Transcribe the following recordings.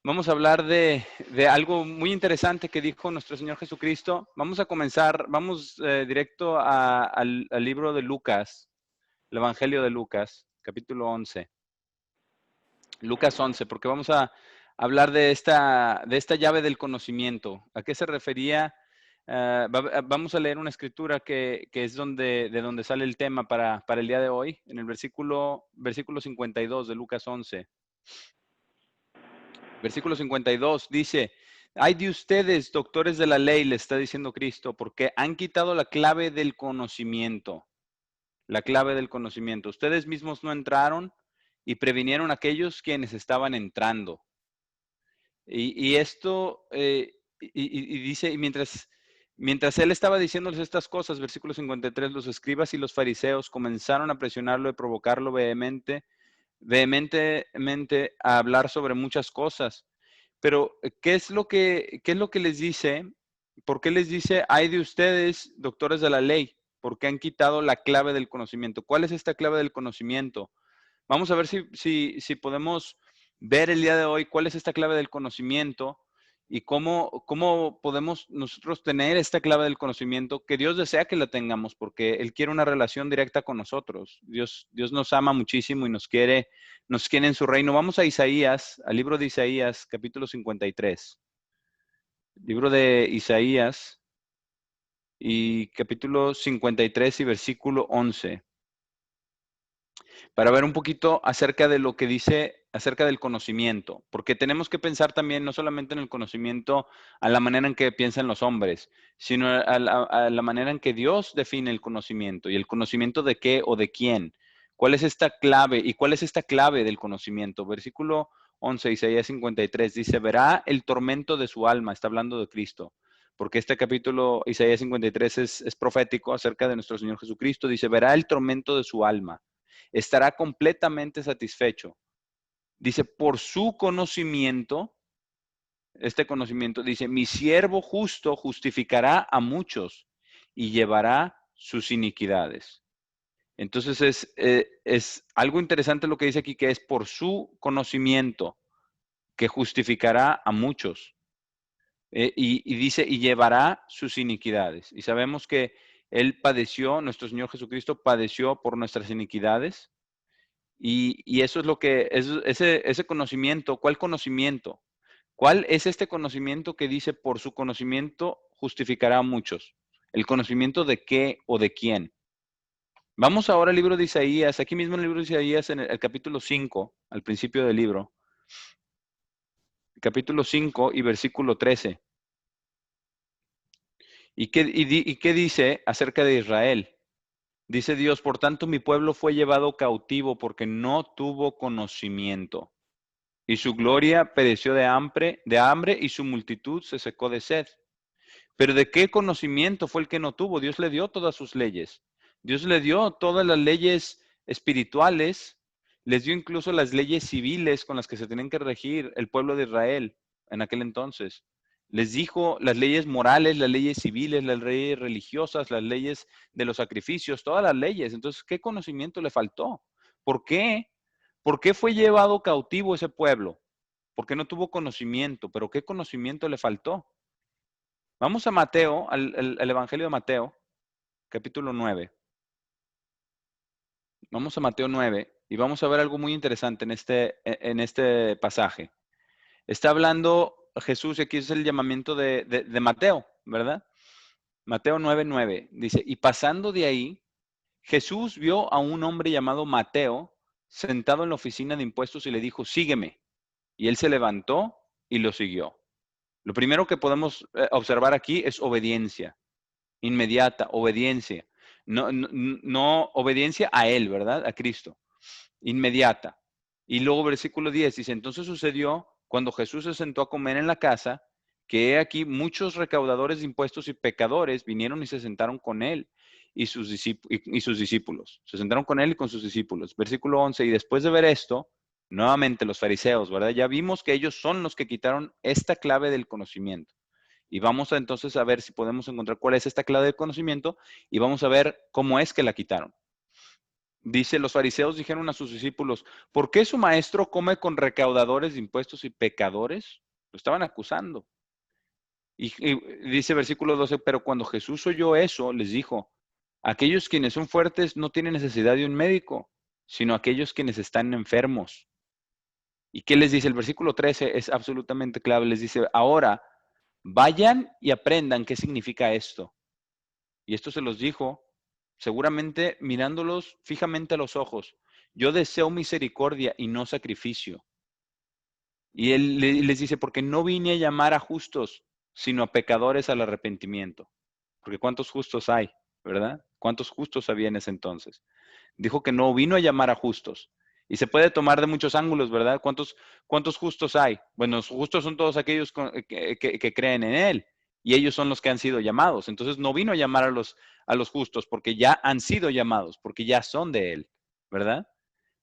Vamos a hablar de algo muy interesante que dijo nuestro Señor Jesucristo. Vamos a comenzar, vamos directo al libro de Lucas, el Evangelio de Lucas, capítulo 11. Lucas 11, porque vamos a hablar de esta llave del conocimiento. ¿A qué se refería? Vamos a leer una escritura que es de donde sale el tema para el día de hoy, en el versículo 52 de Lucas 11. Versículo 52 dice, ay de ustedes, doctores de la ley, le está diciendo Cristo, porque han quitado la clave del conocimiento. La clave del conocimiento. Ustedes mismos no entraron y previnieron a aquellos quienes estaban entrando. Y esto, y dice, y mientras él estaba diciéndoles estas cosas, versículo 53, los escribas y los fariseos comenzaron a presionarlo y provocarlo vehementemente a hablar sobre muchas cosas. Pero, ¿qué es lo que les dice? ¿Por qué les dice, ay de ustedes, doctores de la ley? Porque han quitado la clave del conocimiento. ¿Cuál es esta clave del conocimiento? Vamos a ver si podemos ver el día de hoy cuál es esta clave del conocimiento y cómo podemos nosotros tener esta clave del conocimiento que Dios desea que la tengamos, porque Él quiere una relación directa con nosotros. Dios nos ama muchísimo y nos quiere en su reino. Vamos a Isaías, al libro de Isaías, capítulo 53. Libro de Isaías y capítulo 53 y versículo 11. Para ver un poquito acerca de lo que dice acerca del conocimiento, porque tenemos que pensar también no solamente en el conocimiento a la manera en que piensan los hombres, sino a la manera en que Dios define el conocimiento y el conocimiento de qué o de quién. ¿Cuál es esta clave y cuál es esta clave del conocimiento? Versículo 11, Isaías 53 dice, verá el tormento de su alma, está hablando de Cristo. Porque este capítulo, Isaías 53, es profético acerca de nuestro Señor Jesucristo. Dice, verá el tormento de su alma, estará completamente satisfecho. Dice, por su conocimiento, este conocimiento, dice, mi siervo justo justificará a muchos y llevará sus iniquidades. Entonces es algo interesante lo que dice aquí, que es por su conocimiento que justificará a muchos. Y dice, y llevará sus iniquidades. Y sabemos que Él padeció, nuestro Señor Jesucristo padeció por nuestras iniquidades. Y eso es lo que, ese conocimiento, ¿cuál conocimiento? ¿Cuál es este conocimiento que dice, por su conocimiento justificará a muchos? ¿El conocimiento de qué o de quién? Vamos ahora al libro de Isaías, aquí mismo en el libro de Isaías, en el capítulo 5, al principio del libro, capítulo 5 y versículo 13. ¿Y qué dice acerca de Israel? Dice Dios, por tanto mi pueblo fue llevado cautivo porque no tuvo conocimiento. Y su gloria pereció de hambre y su multitud se secó de sed. Pero ¿de qué conocimiento fue el que no tuvo? Dios le dio todas sus leyes. Dios le dio todas las leyes espirituales, les dio incluso las leyes civiles con las que se tenían que regir el pueblo de Israel en aquel entonces. Les dijo las leyes morales, las leyes civiles, las leyes religiosas, las leyes de los sacrificios, todas las leyes. Entonces, ¿qué conocimiento le faltó? ¿Por qué? ¿Por qué fue llevado cautivo ese pueblo? Porque no tuvo conocimiento, pero ¿qué conocimiento le faltó? Vamos a Mateo, al Evangelio de Mateo, capítulo 9. Vamos a Mateo 9 y vamos a ver algo muy interesante en este pasaje. Está hablando Jesús y aquí es el llamamiento de Mateo, ¿verdad? Mateo 9:9 dice, y pasando de ahí, Jesús vio a un hombre llamado Mateo sentado en la oficina de impuestos y le dijo, sígueme. Y él se levantó y lo siguió. Lo primero que podemos observar aquí es obediencia, inmediata, obediencia. No obediencia a Él, ¿verdad? A Cristo, inmediata. Y luego versículo 10 dice, entonces sucedió cuando Jesús se sentó a comer en la casa, que he aquí muchos recaudadores de impuestos y pecadores vinieron y se sentaron con Él y sus discípulos. Se sentaron con Él y con sus discípulos. Versículo 11, y después de ver esto, nuevamente los fariseos, ¿verdad? Ya vimos que ellos son los que quitaron esta clave del conocimiento. Y vamos entonces a ver si podemos encontrar cuál es esta clave del conocimiento y vamos a ver cómo es que la quitaron. Dice, los fariseos dijeron a sus discípulos, ¿por qué su maestro come con recaudadores de impuestos y pecadores? Lo estaban acusando. Y dice versículo 12, pero cuando Jesús oyó eso, les dijo, aquellos quienes son fuertes no tienen necesidad de un médico, sino aquellos quienes están enfermos. ¿Y qué les dice? El versículo 13 es absolutamente clave. Les dice, ahora vayan y aprendan qué significa esto. Y esto se los dijo, seguramente mirándolos fijamente a los ojos. Yo deseo misericordia y no sacrificio. Y él les dice, porque no vine a llamar a justos, sino a pecadores al arrepentimiento. Porque ¿cuántos justos hay? ¿Verdad? ¿Cuántos justos había en ese entonces? Dijo que no vino a llamar a justos. Y se puede tomar de muchos ángulos, ¿verdad? ¿Cuántos justos hay? Bueno, los justos son todos aquellos que creen en Él. Y ellos son los que han sido llamados. Entonces no vino a llamar a los justos porque ya han sido llamados, porque ya son de Él, ¿verdad?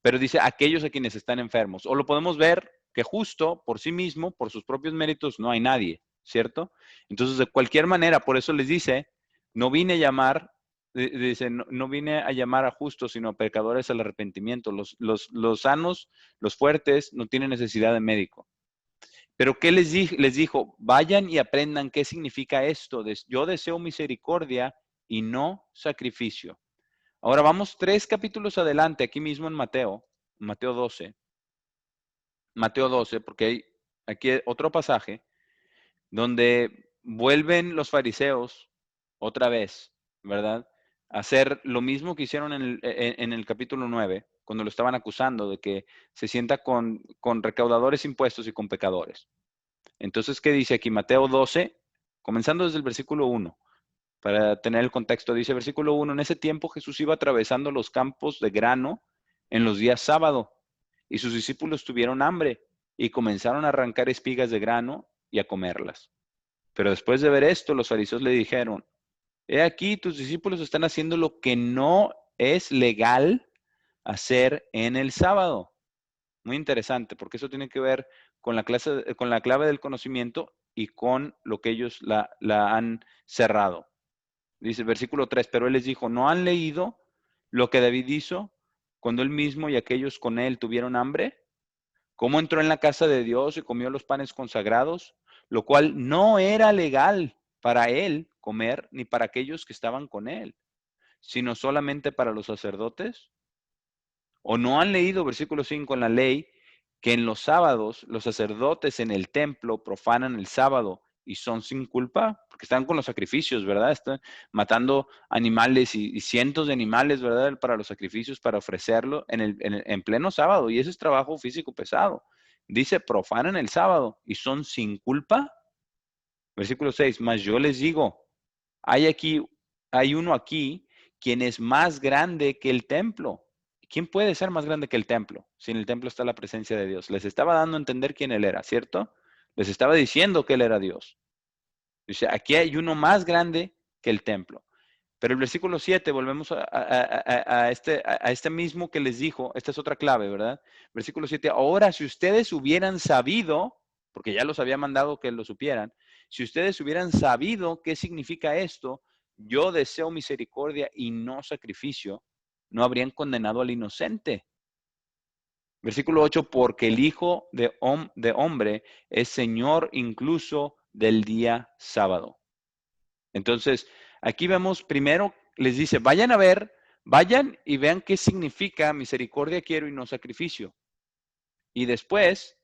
Pero dice aquellos a quienes están enfermos. O lo podemos ver que justo por sí mismo, por sus propios méritos, no hay nadie, ¿cierto? Entonces, de cualquier manera, por eso les dice, no vine a llamar, dice, no vine a llamar a justos, sino a pecadores al arrepentimiento. Los sanos, los fuertes, no tienen necesidad de médico. Pero ¿qué les dijo? Vayan y aprendan qué significa esto. Yo deseo misericordia y no sacrificio. Ahora vamos 3 capítulos adelante, aquí mismo en Mateo 12. Mateo 12, porque hay aquí otro pasaje donde vuelven los fariseos otra vez, ¿verdad? A hacer lo mismo que hicieron en el capítulo 9, cuando lo estaban acusando de que se sienta con recaudadores impuestos y con pecadores. Entonces, ¿qué dice aquí? Mateo 12, comenzando desde el versículo 1, para tener el contexto, dice versículo 1, en ese tiempo Jesús iba atravesando los campos de grano en los días sábado, y sus discípulos tuvieron hambre y comenzaron a arrancar espigas de grano y a comerlas. Pero después de ver esto, los fariseos le dijeron, he aquí, tus discípulos están haciendo lo que no es legal hacer en el sábado. Muy interesante, porque eso tiene que ver con con la clave del conocimiento y con lo que ellos la han cerrado. Dice versículo 3, pero él les dijo, ¿no han leído lo que David hizo cuando él mismo y aquellos con él tuvieron hambre? ¿Cómo entró en la casa de Dios y comió los panes consagrados, lo cual no era legal para él comer ni para aquellos que estaban con él, sino solamente para los sacerdotes? ¿O no han leído, versículo 5, en la ley, que en los sábados los sacerdotes en el templo profanan el sábado y son sin culpa? Porque están con los sacrificios, ¿verdad? Están matando animales y cientos de animales, ¿verdad? Para los sacrificios, para ofrecerlo en pleno sábado. Y ese es trabajo físico pesado. Dice, profanan el sábado y son sin culpa. Versículo 6, mas yo les digo, hay uno aquí quien es más grande que el templo. ¿Quién puede ser más grande que el templo? Si en el templo está la presencia de Dios. Les estaba dando a entender quién él era, ¿cierto? Les estaba diciendo que él era Dios. Dice, aquí hay uno más grande que el templo. Pero el versículo 7, volvemos a este mismo que les dijo, esta es otra clave, ¿verdad? Versículo 7, ahora si ustedes hubieran sabido, porque ya los había mandado que lo supieran, si ustedes hubieran sabido qué significa esto, yo deseo misericordia y no sacrificio, no habrían condenado al inocente. Versículo 8, porque el Hijo de Hombre es Señor incluso del día sábado. Entonces, aquí vemos, primero les dice, vayan y vean qué significa misericordia quiero y no sacrificio. Y después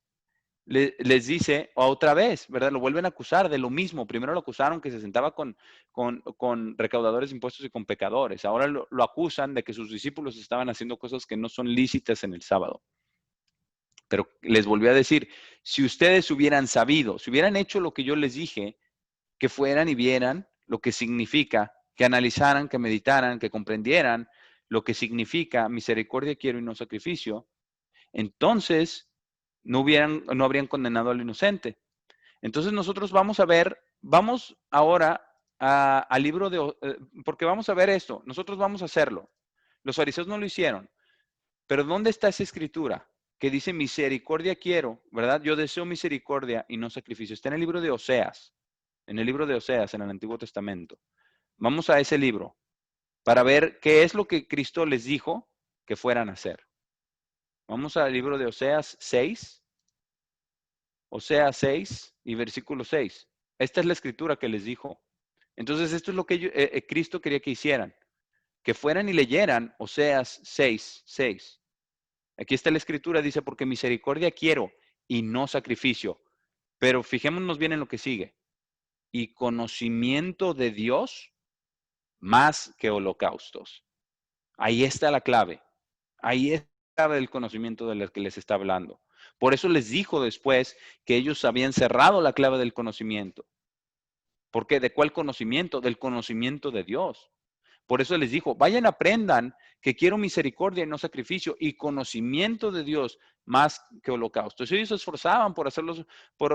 les dice otra vez, ¿verdad? Lo vuelven a acusar de lo mismo. Primero lo acusaron que se sentaba con recaudadores de impuestos y con pecadores. Ahora lo acusan de que sus discípulos estaban haciendo cosas que no son lícitas en el sábado. Pero les volvió a decir, si ustedes hubieran sabido, si hubieran hecho lo que yo les dije, que fueran y vieran lo que significa, que analizaran, que meditaran, que comprendieran lo que significa misericordia quiero y no sacrificio, entonces no habrían condenado al inocente. Entonces nosotros vamos ahora al libro porque vamos a ver esto, nosotros vamos a hacerlo. Los fariseos no lo hicieron, pero ¿dónde está esa escritura? Que dice misericordia quiero, ¿verdad? Yo deseo misericordia y no sacrificio. Está en el libro de Oseas, en el libro de Oseas, en el Antiguo Testamento. Vamos a ese libro para ver qué es lo que Cristo les dijo que fueran a hacer. Vamos al libro de Oseas 6. Oseas 6 y versículo 6. Esta es la escritura que les dijo. Entonces, esto es lo que Cristo quería que hicieran. Que fueran y leyeran Oseas 6, 6. Aquí está la escritura, dice, porque misericordia quiero y no sacrificio. Pero fijémonos bien en lo que sigue. Y conocimiento de Dios más que holocaustos. Ahí está la clave. Ahí está la clave del conocimiento de lo que les está hablando. Por eso les dijo después que ellos habían cerrado la clave del conocimiento. ¿Por qué? ¿De cuál conocimiento? Del conocimiento de Dios. Por eso les dijo, vayan, aprendan que quiero misericordia y no sacrificio y conocimiento de Dios más que holocaustos. Ellos se esforzaban por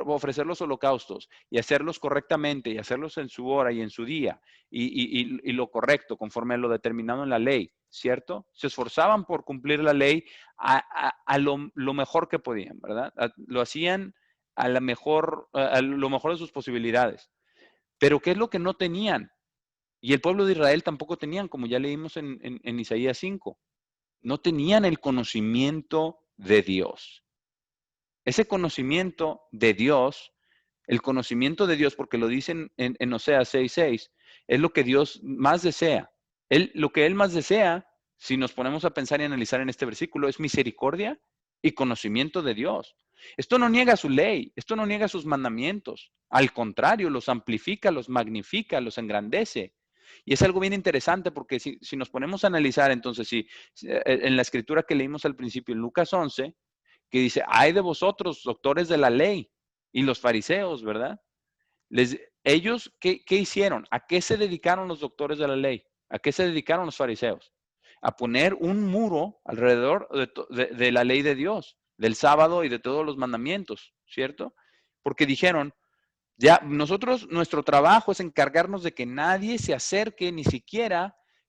ofrecer los holocaustos y hacerlos correctamente y hacerlos en su hora y en su día y lo correcto conforme a lo determinado en la ley, ¿cierto? Se esforzaban por cumplir la ley a lo mejor que podían, ¿verdad? Lo hacían a lo mejor de sus posibilidades. Pero ¿qué es lo que no tenían? Y el pueblo de Israel tampoco tenían, como ya leímos en Isaías 5, no tenían el conocimiento de Dios. Ese conocimiento de Dios, el conocimiento de Dios, porque lo dicen en Oseas 6:6, es lo que Dios más desea. Lo que Él más desea, si nos ponemos a pensar y analizar en este versículo, es misericordia y conocimiento de Dios. Esto no niega su ley, esto no niega sus mandamientos. Al contrario, los amplifica, los magnifica, los engrandece. Y es algo bien interesante porque si nos ponemos a analizar, entonces, en la escritura que leímos al principio, en Lucas 11, que dice, ay de vosotros, doctores de la ley y los fariseos, ¿verdad? Ellos, ¿qué hicieron? ¿A qué se dedicaron los doctores de la ley? ¿A qué se dedicaron los fariseos? A poner un muro alrededor de la ley de Dios, del sábado y de todos los mandamientos, ¿cierto? Porque dijeron, ya nosotros, nuestro trabajo es encargarnos de que nadie se acerque,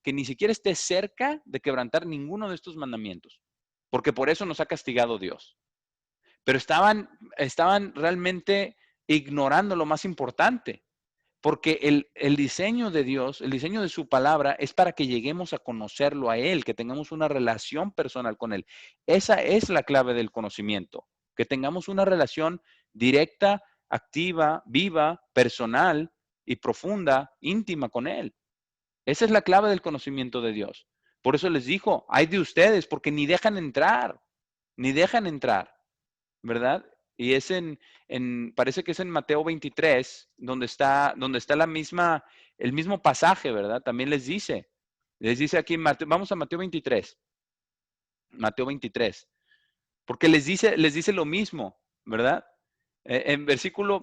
que ni siquiera esté cerca de quebrantar ninguno de estos mandamientos, porque por eso nos ha castigado Dios. Pero estaban realmente ignorando lo más importante, porque el diseño de Dios, el diseño de su palabra es para que lleguemos a conocerlo a Él, que tengamos una relación personal con Él. Esa es la clave del conocimiento, que tengamos una relación directa, activa, viva, personal y profunda, íntima con Él. Esa es la clave del conocimiento de Dios. Por eso les dijo, hay de ustedes, porque ni dejan entrar, ¿verdad? Y es parece que es en Mateo 23, donde está el mismo pasaje, ¿verdad? También les dice aquí, vamos a Mateo 23, Mateo 23, porque les dice lo mismo, ¿verdad? En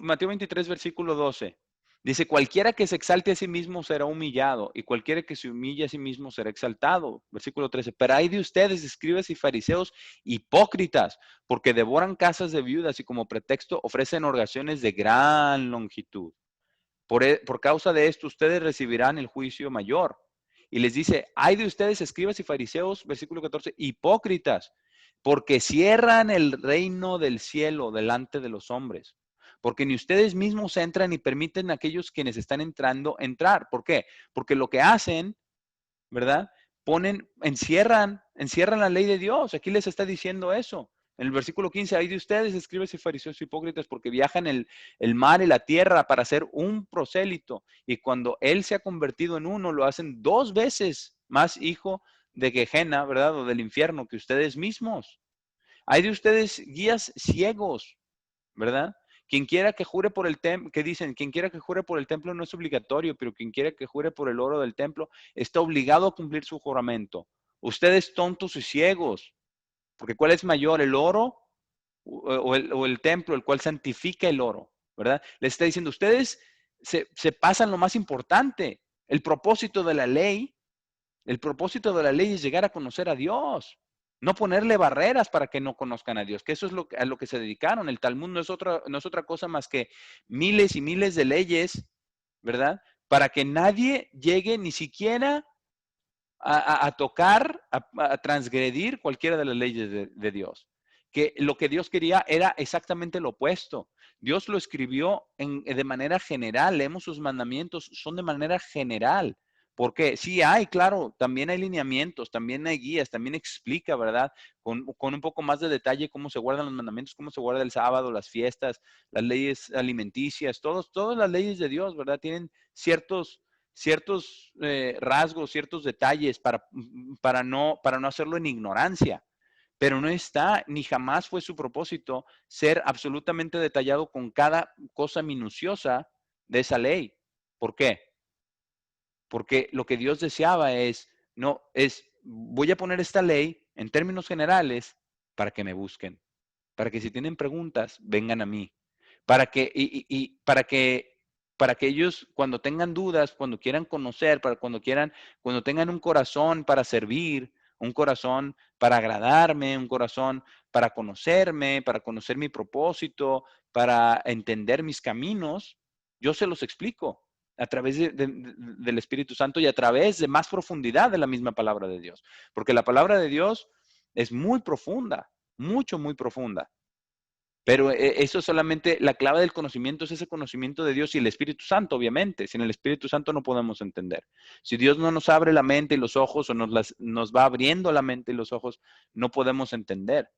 Mateo 23, versículo 12, dice, cualquiera que se exalte a sí mismo será humillado, y cualquiera que se humille a sí mismo será exaltado. Versículo 13, pero hay de ustedes, escribas y fariseos, hipócritas, porque devoran casas de viudas y como pretexto ofrecen oraciones de gran longitud. Por causa de esto, ustedes recibirán el juicio mayor. Y les dice, hay de ustedes, escribas y fariseos, versículo 14, hipócritas, porque cierran el reino del cielo delante de los hombres. Porque ni ustedes mismos entran ni permiten a aquellos quienes están entrando entrar. ¿Por qué? Porque lo que hacen, ¿verdad? Encierran la ley de Dios. Aquí les está diciendo eso. En el versículo 15, hay de ustedes, escribas y fariseos hipócritas, porque viajan el mar y la tierra para hacer un prosélito. Y cuando él se ha convertido en uno, lo hacen 2 veces más hijo de Gehenna, ¿verdad? O del infierno que ustedes mismos. Hay de ustedes guías ciegos, ¿verdad? Quien quiera que jure por el templo, que dicen, quien quiera que jure por el templo no es obligatorio, pero quien quiera que jure por el oro del templo está obligado a cumplir su juramento. Ustedes tontos y ciegos, porque ¿cuál es mayor, el oro o el templo, el cual santifica el oro? ¿Verdad? Les está diciendo, ustedes se pasan lo más importante. El propósito de la ley es llegar a conocer a Dios. No ponerle barreras para que no conozcan a Dios, que eso es a lo que se dedicaron. El Talmud no es otra cosa más que miles y miles de leyes, ¿verdad? Para que nadie llegue ni siquiera a tocar, a transgredir cualquiera de las leyes de Dios. Que lo que Dios quería era exactamente lo opuesto. Dios lo escribió de manera general, leemos sus mandamientos, son de manera general, ¿Por qué? Sí hay, claro, también hay lineamientos, también hay guías, también explica, ¿verdad? Con un poco más de detalle cómo se guardan los mandamientos, cómo se guarda el sábado, las fiestas, las leyes alimenticias, todas las leyes de Dios, ¿verdad? Tienen ciertos rasgos, ciertos detalles para no hacerlo en ignorancia. Pero no está, ni jamás fue su propósito ser absolutamente detallado con cada cosa minuciosa de esa ley. ¿Por qué? Porque lo que Dios deseaba voy a poner esta ley en términos generales para que me busquen, para que si tienen preguntas, vengan a mí, para que, para que ellos cuando tengan dudas, cuando quieran conocer, cuando tengan un corazón para servir, un corazón para agradarme, un corazón para conocerme, para conocer mi propósito, para entender mis caminos, yo se los explico a través del Espíritu Santo y a través de más profundidad de la misma palabra de Dios. Porque la palabra de Dios es muy profunda, muy profunda. Pero eso es solamente la clave del conocimiento, es ese conocimiento de Dios y el Espíritu Santo, obviamente. Sin el Espíritu Santo no podemos entender. Si Dios no nos abre la mente y los ojos o nos va abriendo la mente y los ojos, no podemos entender.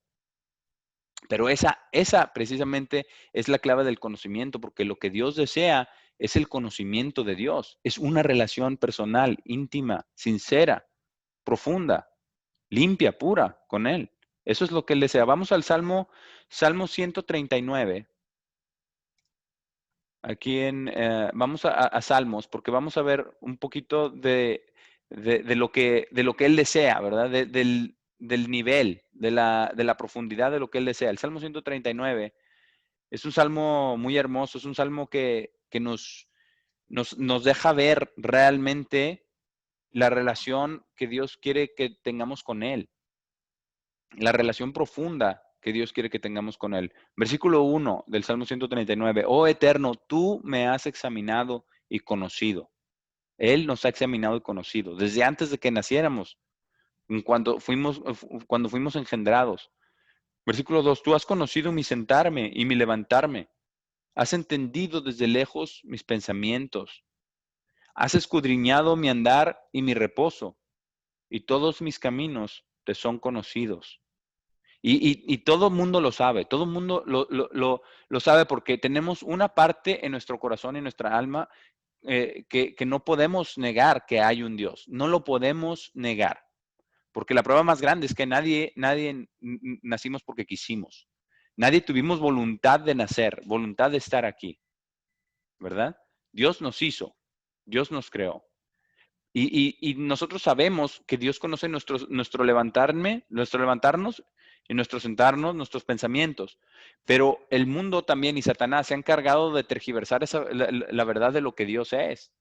Pero esa precisamente es la clave del conocimiento, porque lo que Dios desea es el conocimiento de Dios. Es una relación personal, íntima, sincera, profunda, limpia, pura con Él. Eso es lo que Él desea. Vamos al Salmo 139. Vamos a Salmos, porque vamos a ver un poquito de lo que Él desea, ¿verdad? Del nivel, de la profundidad de lo que Él desea. El Salmo 139 es un salmo muy hermoso, es un salmo que nos deja ver realmente la relación que Dios quiere que tengamos con Él, la relación profunda que Dios quiere que tengamos con Él. Versículo 1 del Salmo 139. Oh Eterno, tú me has examinado y conocido. Él nos ha examinado y conocido desde antes de que naciéramos, cuando fuimos engendrados. Versículo 2. Tú has conocido mi sentarme y mi levantarme. Has entendido desde lejos mis pensamientos. Has escudriñado mi andar y mi reposo, y todos mis caminos te son conocidos. Y todo el mundo lo sabe, todo el mundo lo sabe porque tenemos una parte en nuestro corazón y en nuestra alma que no podemos negar que hay un Dios. No lo podemos negar, porque la prueba más grande es que nadie nacimos porque quisimos. Nadie tuvimos voluntad de nacer, voluntad de estar aquí, ¿verdad? Dios nos hizo, Dios nos creó. Y nosotros sabemos que Dios conoce nuestro levantarnos y nuestro sentarnos, nuestros pensamientos. Pero el mundo también y Satanás se han encargado de tergiversar la verdad de lo que Dios es.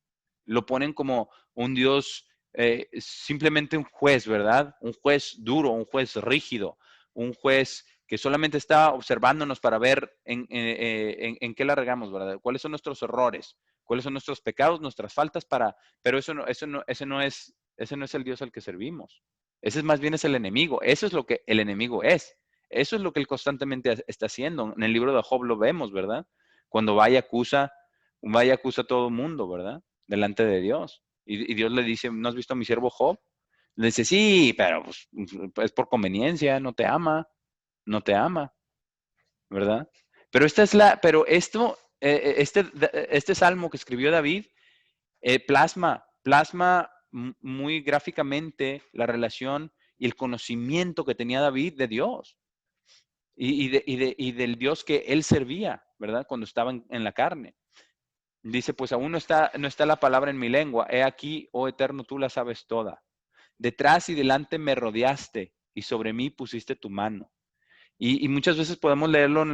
Lo ponen como un Dios, simplemente un juez, ¿verdad? Un juez duro, un juez rígido, un juez que solamente está observándonos para ver en qué la regamos, ¿verdad? ¿Cuáles son nuestros errores? ¿Cuáles son nuestros pecados, nuestras faltas pero ese no es el Dios al que servimos. Ese más bien es el enemigo. Eso es lo que el enemigo es. Eso es lo que él constantemente está haciendo. En el libro de Job lo vemos, ¿verdad? Cuando vaya acusa a todo el mundo, ¿verdad? Delante de Dios. Y Dios le dice, ¿no has visto a mi siervo Job? Le dice, sí, pero pues, es por conveniencia, no te ama, ¿verdad? Pero este salmo que escribió David plasma muy gráficamente la relación y el conocimiento que tenía David de Dios y del Dios que él servía, ¿verdad? Cuando estaba en la carne. Dice, pues aún no está la palabra en mi lengua. He aquí, oh Eterno, tú la sabes toda. Detrás y delante me rodeaste y sobre mí pusiste tu mano. Y muchas veces podemos leerlo,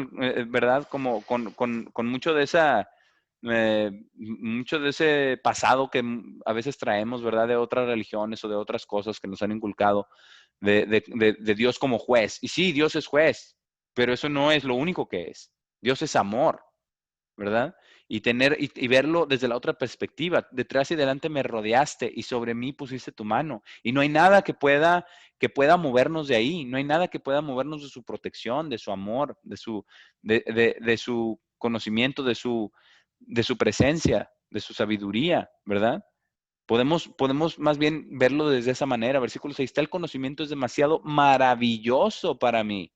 ¿verdad? Como con mucho de ese pasado que a veces traemos, ¿verdad? De otras religiones o de otras cosas que nos han inculcado de Dios como juez. Y sí, Dios es juez, pero eso no es lo único que es. Dios es amor, ¿verdad? Y verlo desde la otra perspectiva. Detrás y delante me rodeaste y sobre mí pusiste tu mano. Y no hay nada que pueda movernos de ahí. No hay nada que pueda movernos de su protección, de su amor, de su conocimiento, de su presencia, de su sabiduría, ¿verdad? Podemos más bien verlo desde esa manera. Versículo 6, tal conocimiento es demasiado maravilloso para mí,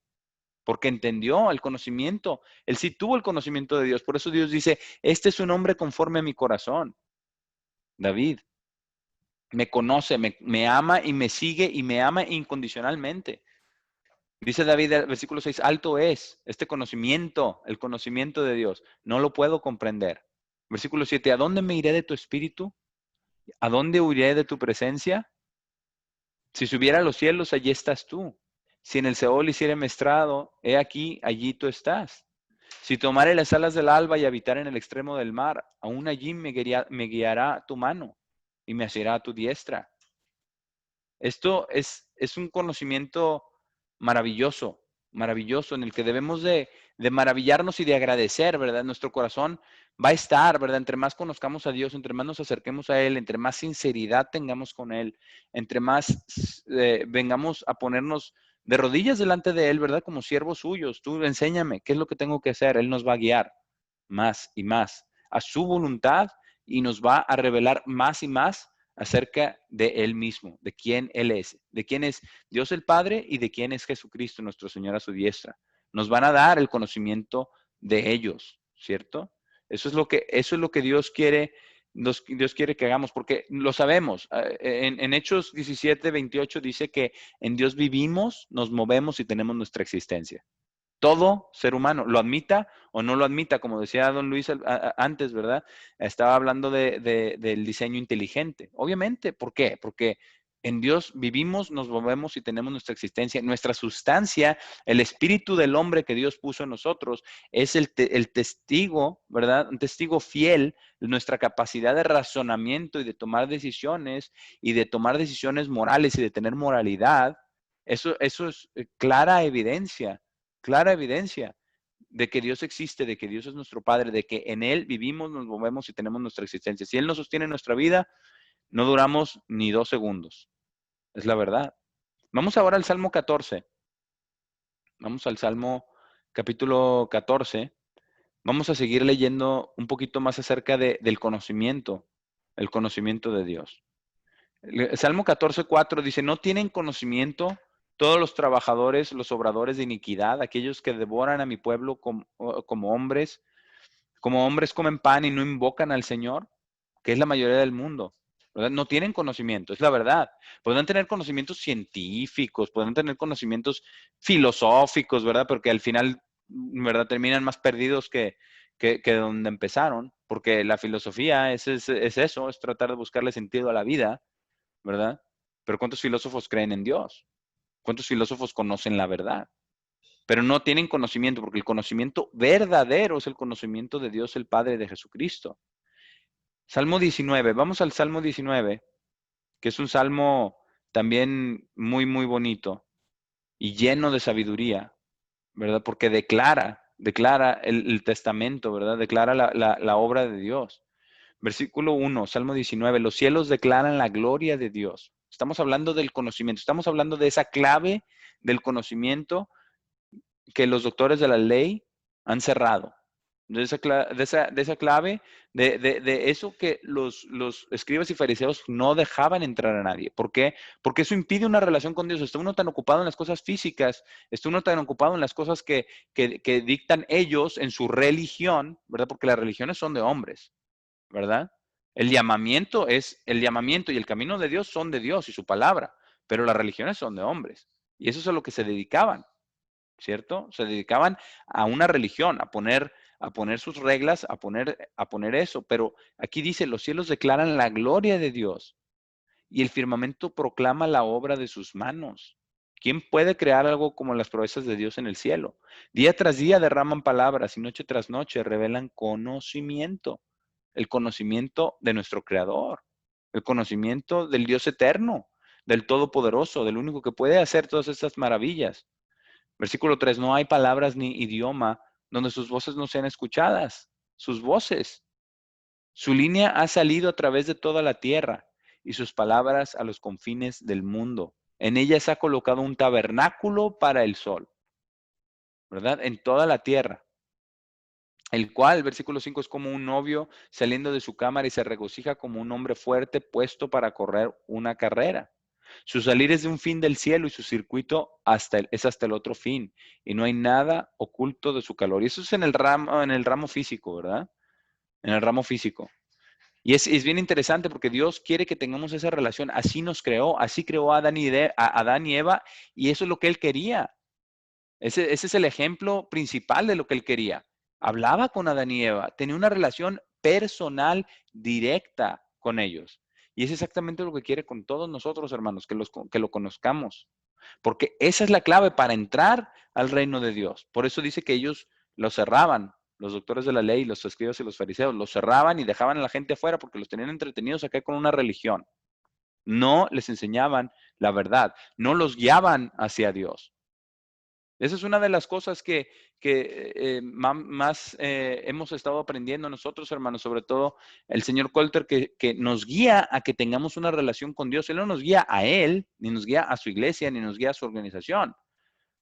porque entendió el conocimiento. Él sí tuvo el conocimiento de Dios. Por eso Dios dice, este es un hombre conforme a mi corazón. David me conoce, me ama y me sigue y me ama incondicionalmente. Dice David, el versículo 6, alto es este conocimiento, el conocimiento de Dios. No lo puedo comprender. Versículo 7, ¿a dónde me iré de tu espíritu? ¿A dónde huiré de tu presencia? Si subiera a los cielos, allí estás tú. Si en el Seol hiciera estrado, he aquí, allí tú estás. Si tomare las alas del alba y habitar en el extremo del mar, aún allí me guiará tu mano y me asirá a tu diestra. Esto es un conocimiento maravilloso, maravilloso, en el que debemos de maravillarnos y de agradecer, ¿verdad? Nuestro corazón va a estar, ¿verdad? Entre más conozcamos a Dios, entre más nos acerquemos a Él, entre más sinceridad tengamos con Él, entre más vengamos a ponernos de rodillas delante de Él, ¿verdad? Como siervos suyos. Tú enséñame qué es lo que tengo que hacer. Él nos va a guiar más y más a su voluntad y nos va a revelar más y más acerca de Él mismo, de quién Él es, de quién es Dios el Padre y de quién es Jesucristo, nuestro Señor a su diestra. Nos van a dar el conocimiento de ellos, ¿cierto? Eso es lo que Dios quiere, Dios quiere que hagamos, porque lo sabemos. En Hechos 17:28 dice que en Dios vivimos, nos movemos y tenemos nuestra existencia. Todo ser humano, lo admita o no lo admita, como decía don Luis antes, ¿verdad? Estaba hablando del diseño inteligente. Obviamente, ¿por qué? Porque en Dios vivimos, nos movemos y tenemos nuestra existencia. Nuestra sustancia, el espíritu del hombre que Dios puso en nosotros, es el testigo, ¿verdad? Un testigo fiel de nuestra capacidad de razonamiento y de tomar decisiones morales y de tener moralidad. Eso es clara evidencia de que Dios existe, de que Dios es nuestro Padre, de que en Él vivimos, nos movemos y tenemos nuestra existencia. Si Él no sostiene nuestra vida, no duramos ni 2 segundos. Es la verdad. Vamos ahora al Salmo 14. Vamos al Salmo capítulo 14. Vamos a seguir leyendo un poquito más acerca del conocimiento, el conocimiento de Dios. El Salmo 14:4 dice, ¿no tienen conocimiento todos los trabajadores, los obradores de iniquidad, aquellos que devoran a mi pueblo como hombres comen pan y no invocan al Señor? Que es la mayoría del mundo, ¿verdad? No tienen conocimiento, es la verdad. Podrán tener conocimientos científicos, podrán tener conocimientos filosóficos, ¿verdad? Porque al final, ¿verdad? Terminan más perdidos que donde empezaron, porque la filosofía es eso, es tratar de buscarle sentido a la vida, ¿verdad? Pero ¿cuántos filósofos creen en Dios? ¿Cuántos filósofos conocen la verdad? Pero no tienen conocimiento, porque el conocimiento verdadero es el conocimiento de Dios el Padre de Jesucristo. Salmo 19, vamos al Salmo 19, que es un salmo también muy, muy bonito y lleno de sabiduría, ¿verdad? Porque declara el testamento, ¿verdad? Declara la obra de Dios. Versículo 1, Salmo 19, los cielos declaran la gloria de Dios. Estamos hablando del conocimiento, estamos hablando de esa clave del conocimiento que los doctores de la ley han cerrado. De esa clave, de eso que los escribas y fariseos no dejaban entrar a nadie. ¿Por qué? Porque eso impide una relación con Dios. Está uno tan ocupado en las cosas físicas, está uno tan ocupado en las cosas que dictan ellos en su religión, ¿verdad? Porque las religiones son de hombres, ¿verdad? El llamamiento y el camino de Dios son de Dios y su palabra, pero las religiones son de hombres. Y eso es a lo que se dedicaban, ¿cierto? Se dedicaban a una religión, a poner sus reglas, a poner eso. Pero aquí dice, los cielos declaran la gloria de Dios y el firmamento proclama la obra de sus manos. ¿Quién puede crear algo como las proezas de Dios en el cielo? Día tras día derraman palabras y noche tras noche revelan conocimiento. El conocimiento de nuestro Creador, el conocimiento del Dios eterno, del Todopoderoso, del único que puede hacer todas estas maravillas. Versículo 3, no hay palabras ni idioma donde sus voces no sean escuchadas. Sus voces. Su línea ha salido a través de toda la tierra y sus palabras a los confines del mundo. En ella se ha colocado un tabernáculo para el sol, ¿verdad? En toda la tierra. el cual, versículo 5, es como un novio saliendo de su cámara y se regocija como un hombre fuerte puesto para correr una carrera. Su salir es de un fin del cielo y su circuito es hasta el otro fin, y no hay nada oculto de su calor. Y eso es en el ramo físico, ¿verdad? En el ramo físico. Y es bien interesante porque Dios quiere que tengamos esa relación. Así nos creó, así creó a Adán y Eva, y eso es lo que Él quería. Ese es el ejemplo principal de lo que Él quería. Hablaba con Adán y Eva, tenía una relación personal directa con ellos. Y es exactamente lo que quiere con todos nosotros, hermanos, que lo conozcamos. Porque esa es la clave para entrar al reino de Dios. Por eso dice que ellos lo cerraban, los doctores de la ley, los escribas y los fariseos, los cerraban y dejaban a la gente afuera porque los tenían entretenidos acá con una religión. No les enseñaban la verdad, no los guiaban hacia Dios. Esa es una de las cosas que más hemos estado aprendiendo nosotros, hermanos, sobre todo el señor Colter, que nos guía a que tengamos una relación con Dios. Él no nos guía a Él, ni nos guía a su iglesia, ni nos guía a su organización,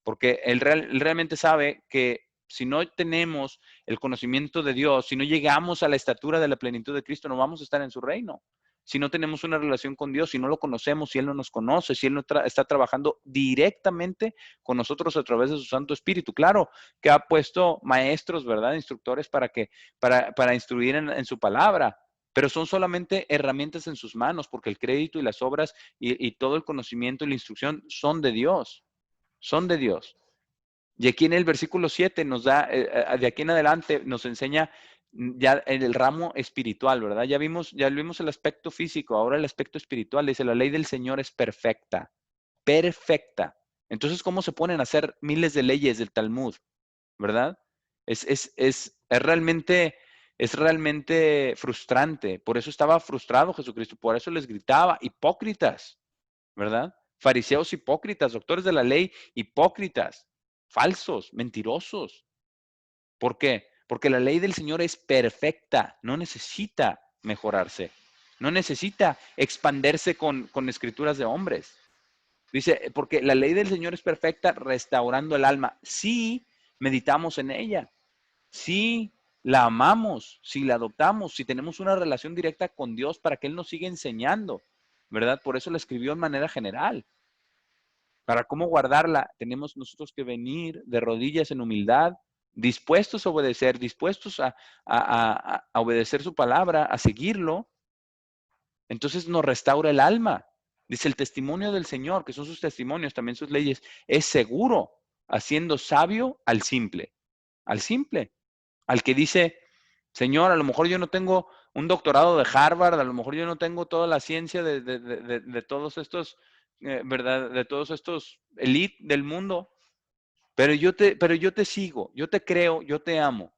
porque él realmente sabe que si no tenemos el conocimiento de Dios, si no llegamos a la estatura de la plenitud de Cristo, no vamos a estar en su reino. Si no tenemos una relación con Dios, si no lo conocemos, si Él no nos conoce, si Él no está trabajando directamente con nosotros a través de su Santo Espíritu. Claro que ha puesto maestros, ¿verdad? Instructores para instruir en su palabra, pero son solamente herramientas en sus manos, porque el crédito y las obras y todo el conocimiento y la instrucción son de Dios. Son de Dios. Y aquí en el versículo 7 nos da, de aquí en adelante nos enseña ya en el ramo espiritual, ¿verdad? Ya vimos el aspecto físico, ahora el aspecto espiritual. Dice, la ley del Señor es perfecta, perfecta. Entonces, ¿cómo se ponen a hacer miles de leyes del Talmud, verdad? Realmente, es realmente frustrante. Por eso estaba frustrado Jesucristo, por eso les gritaba, hipócritas, ¿verdad? Fariseos hipócritas, doctores de la ley hipócritas, falsos, mentirosos. ¿Por qué? Porque la ley del Señor es perfecta, no necesita mejorarse, no necesita expandirse con escrituras de hombres. Dice, porque la ley del Señor es perfecta, restaurando el alma. Si meditamos en ella, si la amamos, si la adoptamos, si tenemos una relación directa con Dios para que Él nos siga enseñando, ¿verdad? Por eso la escribió en manera general. Para cómo guardarla, tenemos nosotros que venir de rodillas en humildad, dispuestos a obedecer, dispuestos a obedecer su palabra, a seguirlo. Entonces nos restaura el alma. Dice el testimonio del Señor, que son sus testimonios, también sus leyes, es seguro, haciendo sabio al simple, al que dice, Señor, a lo mejor yo no tengo un doctorado de Harvard, a lo mejor yo no tengo toda la ciencia de todos estos, ¿verdad? De todos estos elite del mundo, pero yo te sigo, yo te creo, yo te amo.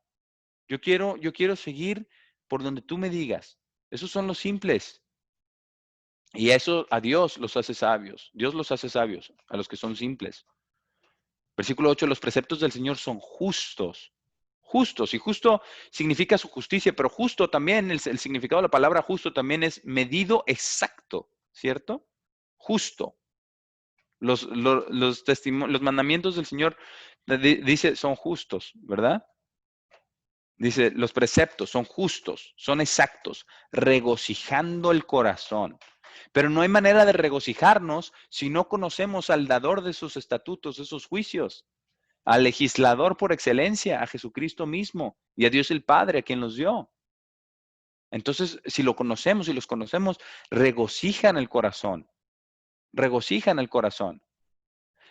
Yo quiero seguir por donde tú me digas. Esos son los simples. Y eso a Dios los hace sabios. Dios los hace sabios a los que son simples. Versículo 8, los preceptos del Señor son justos. Justos. Y justo significa su justicia, pero justo también, el significado de la palabra justo también es medido exacto, ¿cierto? Justo. Los mandamientos del Señor, dice, son justos, ¿verdad? Dice, los preceptos son justos, son exactos, regocijando el corazón. Pero no hay manera de regocijarnos si no conocemos al dador de sus estatutos, de sus juicios, al legislador por excelencia, a Jesucristo mismo y a Dios el Padre, a quien los dio. Entonces, si lo conocemos y los conocemos, regocijan el corazón, regocijan el corazón.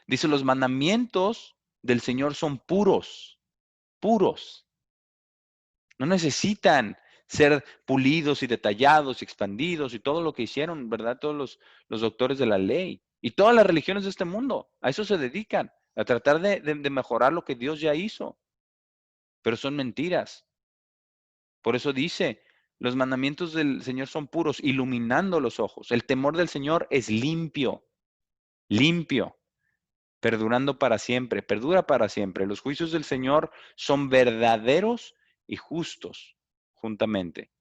Dice, los mandamientos del Señor son puros, puros. No necesitan ser pulidos y detallados y expandidos y todo lo que hicieron, ¿verdad? Todos los doctores de la ley y todas las religiones de este mundo. A eso se dedican, a tratar de mejorar lo que Dios ya hizo. Pero son mentiras. Por eso dice, los mandamientos del Señor son puros, iluminando los ojos. El temor del Señor es limpio, limpio, perdurando para siempre, perdura para siempre. Los juicios del Señor son verdaderos y justos, juntamente.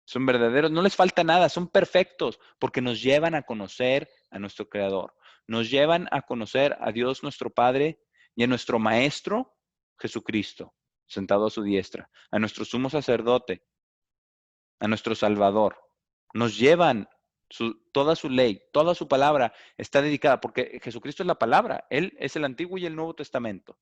Son verdaderos, no les falta nada, son perfectos porque nos llevan a conocer a nuestro Creador, nos llevan a conocer a Dios nuestro Padre y a nuestro Maestro Jesucristo. sentado a su diestra, a nuestro sumo sacerdote, a nuestro Salvador. Nos llevan toda su ley, toda su palabra está dedicada, porque Jesucristo es la palabra, Él es el Antiguo y el Nuevo Testamento.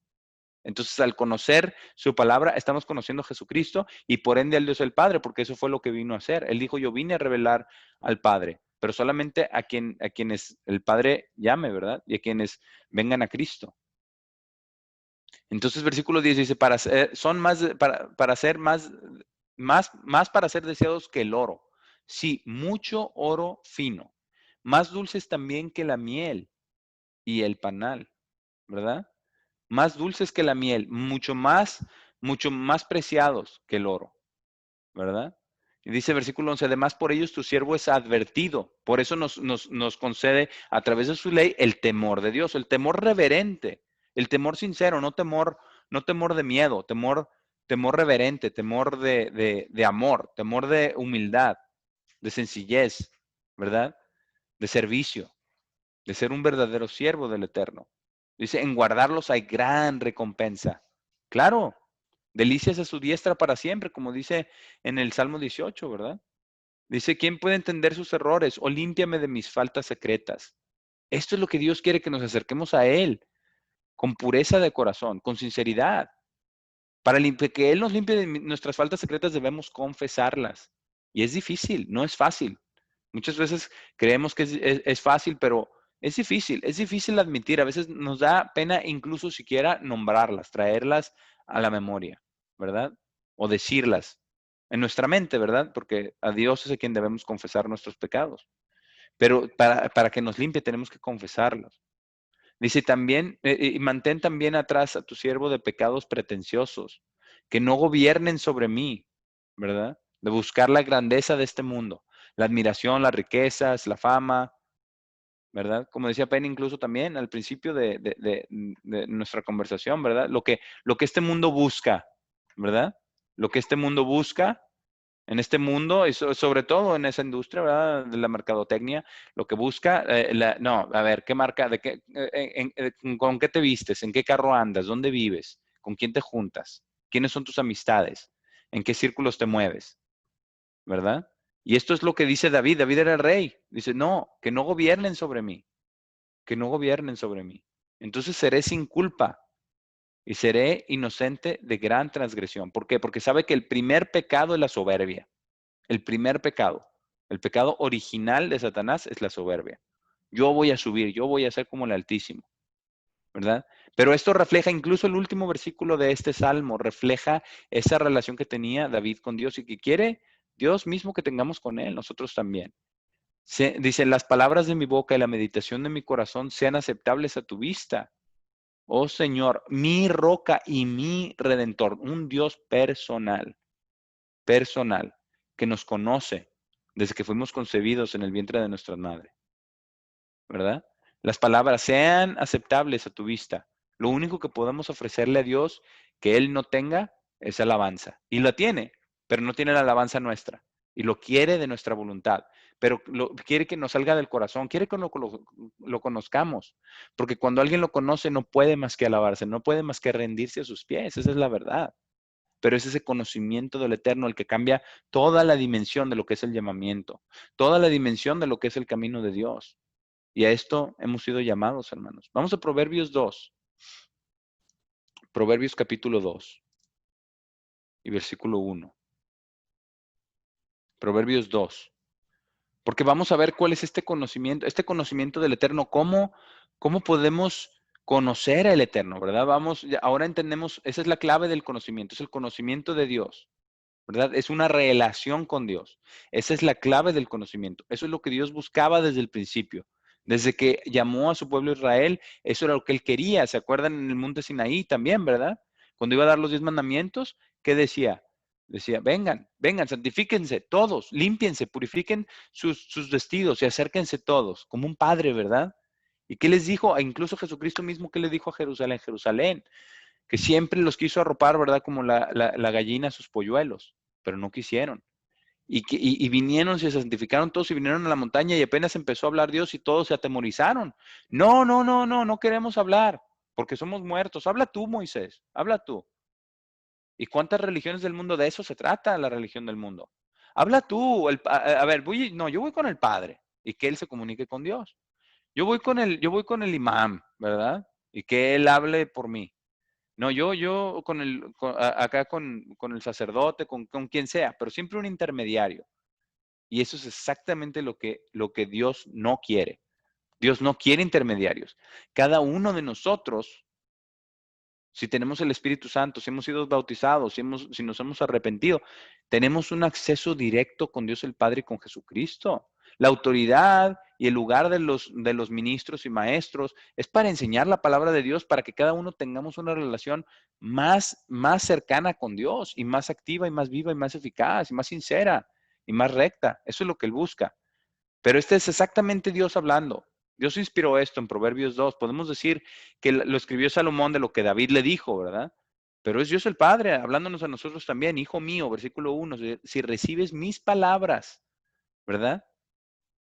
Entonces, al conocer su palabra, estamos conociendo a Jesucristo y por ende al Dios el Padre, porque eso fue lo que vino a hacer. Él dijo, yo vine a revelar al Padre, pero solamente a quienes el Padre llame, ¿verdad? Y a quienes vengan a Cristo. Entonces, versículo 10 dice, son más, para ser más para ser deseados que el oro. Sí, mucho oro fino, más dulces también que la miel y el panal, ¿verdad? Más dulces que la miel, mucho más preciados que el oro, ¿verdad? Y dice versículo 11, además por ellos tu siervo es advertido, por eso nos concede a través de su ley el temor de Dios, el temor reverente, el temor sincero, no temor de miedo, temor reverente, temor de amor, temor de humildad, de sencillez, ¿verdad? De servicio, de ser un verdadero siervo del Eterno. Dice, en guardarlos hay gran recompensa. Claro, delicias a su diestra para siempre, como dice en el Salmo 18, ¿verdad? Dice, ¿quién puede entender sus errores? O límpiame de mis faltas secretas. Esto es lo que Dios quiere, que nos acerquemos a Él, con pureza de corazón, con sinceridad. Para que Él nos limpie de nuestras faltas secretas debemos confesarlas. Y es difícil, no es fácil. Muchas veces creemos que es fácil, pero es difícil admitir. A veces nos da pena incluso siquiera nombrarlas, traerlas a la memoria, ¿verdad? O decirlas en nuestra mente, ¿verdad? Porque a Dios es a quien debemos confesar nuestros pecados. Pero para que nos limpie tenemos que confesarlos. Dice también, y mantén también atrás a tu siervo de pecados pretenciosos, que no gobiernen sobre mí, ¿verdad? De buscar la grandeza de este mundo, la admiración, las riquezas, la fama, ¿verdad? Como decía Penny incluso también al principio de nuestra conversación, ¿verdad? Lo que este mundo busca, ¿verdad? Lo que este mundo busca en este mundo y sobre todo en esa industria, ¿verdad? De la mercadotecnia, lo que busca, no, a ver, ¿qué marca, con qué te vistes, en qué carro andas, dónde vives, con quién te juntas, quiénes son tus amistades, en qué círculos te mueves, ¿verdad? Y esto es lo que dice David. David era el rey. Dice, no, que no gobiernen sobre mí, que no gobiernen sobre mí. Entonces seré sin culpa y seré inocente de gran transgresión. ¿Por qué? Porque sabe que el primer pecado es la soberbia. El primer pecado, el pecado original de Satanás es la soberbia. Yo voy a subir, yo voy a ser como el Altísimo, ¿verdad? Pero esto refleja, incluso el último versículo de este salmo, refleja esa relación que tenía David con Dios y que quiere Dios mismo que tengamos con Él, nosotros también. Dice, las palabras de mi boca y la meditación de mi corazón sean aceptables a tu vista. Oh Señor, mi roca y mi redentor, un Dios personal, que nos conoce desde que fuimos concebidos en el vientre de nuestra madre, ¿verdad? Las palabras sean aceptables a tu vista. Lo único que podemos ofrecerle a Dios que Él no tenga es alabanza. Y la tiene, pero no tiene la alabanza nuestra. Y lo quiere de nuestra voluntad, pero quiere que nos salga del corazón, quiere que lo conozcamos, porque cuando alguien lo conoce no puede más que alabarse, no puede más que rendirse a sus pies, esa es la verdad. Pero es ese conocimiento del Eterno el que cambia toda la dimensión de lo que es el llamamiento, toda la dimensión de lo que es el camino de Dios. Y a esto hemos sido llamados, hermanos. Vamos a Proverbios 2, Proverbios capítulo 2 y versículo 1. Proverbios 2. Porque vamos a ver cuál es este conocimiento del Eterno, cómo podemos conocer al Eterno, ¿verdad? Ahora entendemos, esa es la clave del conocimiento, es el conocimiento de Dios. ¿Verdad? Es una relación con Dios. Esa es la clave del conocimiento. Eso es lo que Dios buscaba desde el principio. Desde que llamó a su pueblo Israel, eso era lo que él quería. ¿Se acuerdan en el monte Sinaí también, verdad? Cuando iba a dar los 10 mandamientos, ¿qué decía? Decía, vengan, santifíquense todos, límpiense, purifiquen sus vestidos y acérquense todos, como un padre, ¿verdad? ¿Y qué les dijo? Incluso Jesucristo mismo, ¿qué le dijo a Jerusalén? Jerusalén, que siempre los quiso arropar, ¿verdad? Como la gallina a sus polluelos, pero no quisieron. Y vinieron, se santificaron todos y vinieron a la montaña y apenas empezó a hablar Dios y todos se atemorizaron. No queremos hablar porque somos muertos. Habla tú, Moisés, habla tú. ¿Y cuántas religiones del mundo de eso se trata, la religión del mundo? Habla tú, a ver, no, yo voy con el Padre y que Él se comunique con Dios. Yo voy con el imam, ¿verdad? Y que Él hable por mí. No, yo acá con el sacerdote, con quien sea, pero siempre un intermediario. Y eso es exactamente lo que Dios no quiere. Dios no quiere intermediarios. Cada uno de nosotros, si tenemos el Espíritu Santo, si hemos sido bautizados, si nos hemos arrepentido, tenemos un acceso directo con Dios el Padre y con Jesucristo. La autoridad y el lugar de los ministros y maestros es para enseñar la palabra de Dios, para que cada uno tengamos una relación más cercana con Dios y más activa y más viva y más eficaz y más sincera y más recta. Eso es lo que Él busca. Pero este es exactamente Dios hablando. Dios inspiró esto en Proverbios 2. Podemos decir que lo escribió Salomón de lo que David le dijo, ¿verdad? Pero es Dios el Padre hablándonos a nosotros también. Hijo mío, versículo 1, si recibes mis palabras, ¿verdad?